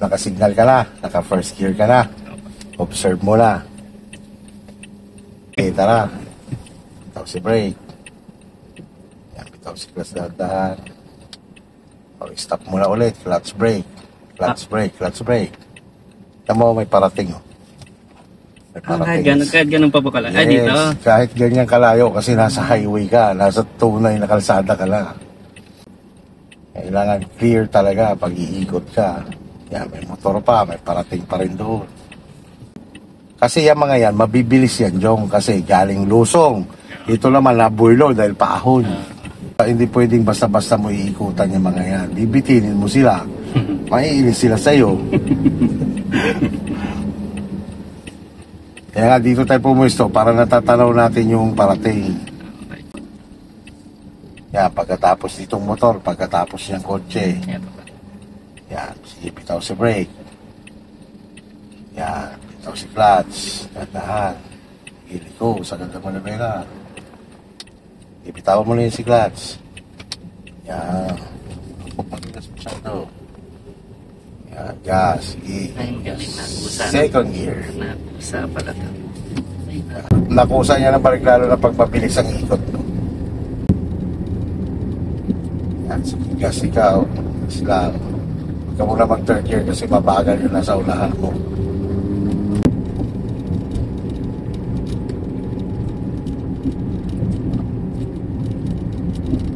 Naka-signal ka na, naka-first gear ka na. Observe mo na. Okay, tara. Bitaw si brake. Yan, bitaw si clutch dahan-dahan. O, stop mo na ulit. Clutch brake. Clutch brake, clutch brake. Tama mo, may parating. Oh. May parating. Kahit ganun pa po kalayo. Yes, Dito. kahit ganyan kalayo kasi nasa highway ka, nasa tunay na kalsada ka lang. Kailangan clear talaga pag iikot ka. Yan, may motor pa, may parating pa rin doon. Kasi yung mga yan, mabibilis yan, Jong, kasi galing Lusong. Ito naman, naburlo dahil paahon. Hindi pwedeng basta-basta mo iikutan yung mga yan. Bibitinin mo sila. Maiinis sila sa'yo. Kaya nga, dito tayo pumuesto para natatanaw natin yung parating. Yan, pagkatapos nitong motor, pagkatapos niyang kotse. Yan, sige, bitaw si brake. Yan, bitaw si clutch. Dandahan. Iliko, sa ganda mo na bela. Ibitawan mo na yun si clutch. Yan. Pagpagilas mo siya ito. Yan, gas. Sige. Second gear. Nakusa pala ito. Nakusa niya ng balik lalo na pagpabilis ang ikot mo. Yan, sige, gas ikaw. Gas lang. Huwag ka muna mag-third gear kasi mabagal yun nasa unahan mo.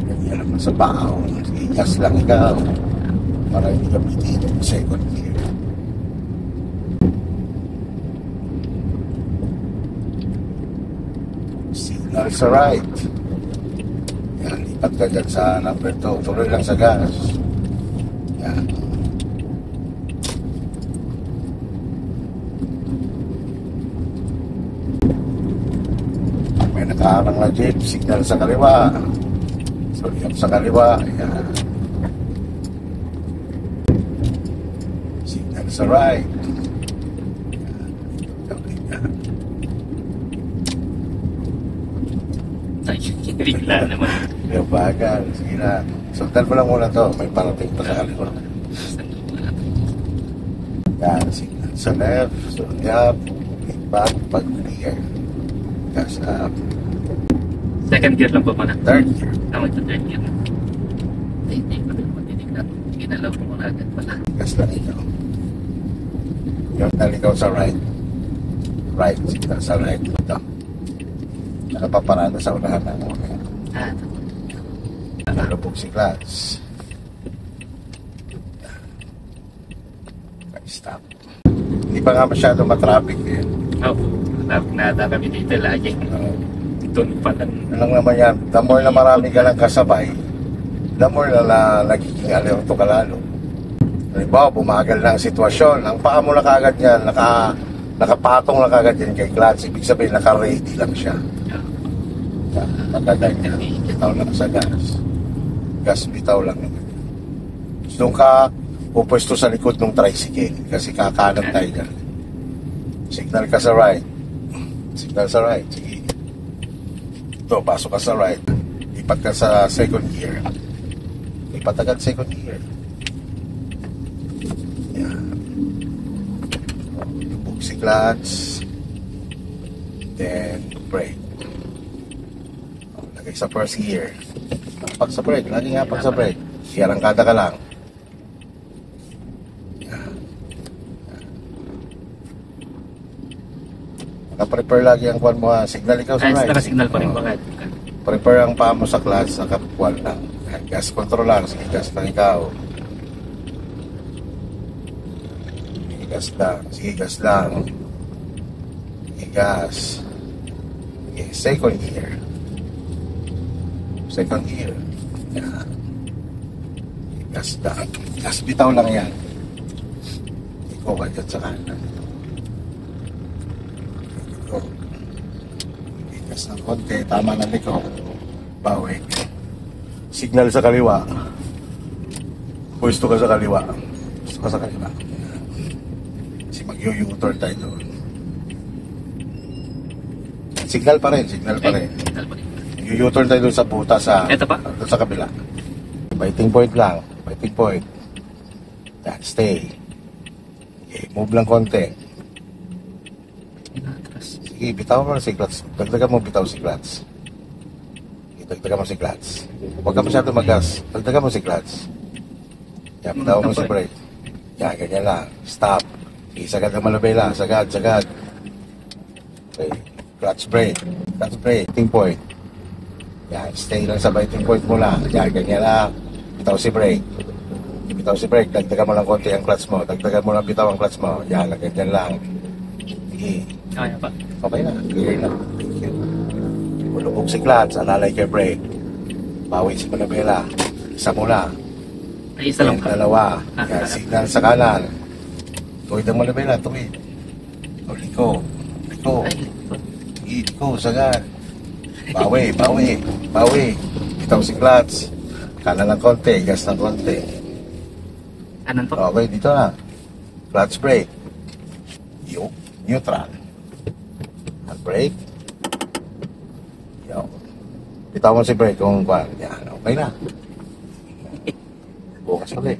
Ganyan naman sa pao. Sige, gas lang ikaw. Para hindi ka bitito yung second gear. Signal sa right. Yan, lipat ka dyan sa number 2. Tuloy lang sa gas. Yan. May nakaharang na jeep. Signal sa kaliwa. Sulyap sa kaliwa. Yan. Signal sa right. Bigla naman. Yung bagal. Sige na. Sundan mo lang muna to. May parating pa sa kaliwa. Yan. Signal sa left. Sulyap. Back. Pag-clear. Gas up. Second gear lang po muna. Third gear. Tama ito, third gear. Hindi pa rin matinig na. Ginalaw ko muna agad pala. Gas lang ikaw. Yung naligaw sa right. Right. Signal sa right. Ito. Nakapaparada sa unahan na mo. Nalubog si clutch. Stop. Hindi pa nga masyado matraffic eh. Opo. Nada kami dito lagi. Doon pa lang. Ano naman yan, the more na marami ka lang kasabay, the more na nagiging alerto ka lalo. Halimbawa, bumagal na ang sitwasyon. Ang paa mo na kagad yan, nakapatong na kagad yan kay clutch. Ibig sabihin, naka-ready lang siya. Pagkadag niya, bitaw lang sa gas. Gas, bitaw lang. Doon ka pupwesto sa likod ng tricycle kasi kakanan tayo dyan. Signal ka sa right. Signal sa right. Sige. Ito, pasok ka sa right. Lipat ka sa second gear. Lipat agad second gear. Yan. Lubog si clutch. Then, brake. Lagay sa first gear. Pag sa brake. Lagi nga pag sa brake. Arangkada ka lang. Naka-prepare lagi ang kwan mo ha. Signal ikaw sa right. Naka-signal pa rin ba? Prepare ang paa mo sa clutch. Naka-kwan lang. Gas control lang. Sige, gas lang ikaw. Sige, gas lang. Sige, gas lang. Sige, gas. Sige, second gear. Second gear. Yan. Gas lang. Gas bitaw lang yan. Ikaw ka dyan sa kanan. Gas ng konti, tama na liko. Bawi. Signal sa kaliwa. Pwesto ka sa kaliwa. Pwesto ka sa kaliwa. Kasi mag-u-turn tayo doon. Signal pa rin, signal pa rin. U-turn tayo doon sa buta sa... Ito pa? Doon sa kabila. Biting point lang. Biting point. Yan, stay. Move lang konti. Inatras. Sige, bitaw mo si clutch. Dagdagan mo bitaw si clutch. Dagdagan mo si clutch. Huwag ka masyado magas. Dagdagan mo si clutch. Yan, bitaw mo si brake. Yan, ganyan lang. Stop. Sige, sagad ang malabela. Sagad. Okay. Clutch brake. Clutch brake. Biting point. Yan, stay lang sa biting point mo lang. Yan, ganyan lang. Bitaw si brake. Bitaw si brake. Dagdagan mo lang konti ang clutch mo. Dagdagan mo lang bitaw ang clutch mo. Yan, ganyan lang. Sige. Kaya pa. Okay na. Clear na. Thank you. Ulubog si clutch. Alalay kay brake. Bawi si manabela. Isa muna. Ay, isa lang Yan, pa. dalawa. Yan, signal sa kanan. Tuwid ang manabela. Tuwid. O, liko. Ay, Liko, sagad. Bawi. Bitaw si clutch. Kanan ng konti. Gas ng konti. kanan po. Okay, dito na. Clutch brake. Neutral. Brake. Yo. Bitaw mo si brake kung kwan. Yan, okay na. Bukas ulit.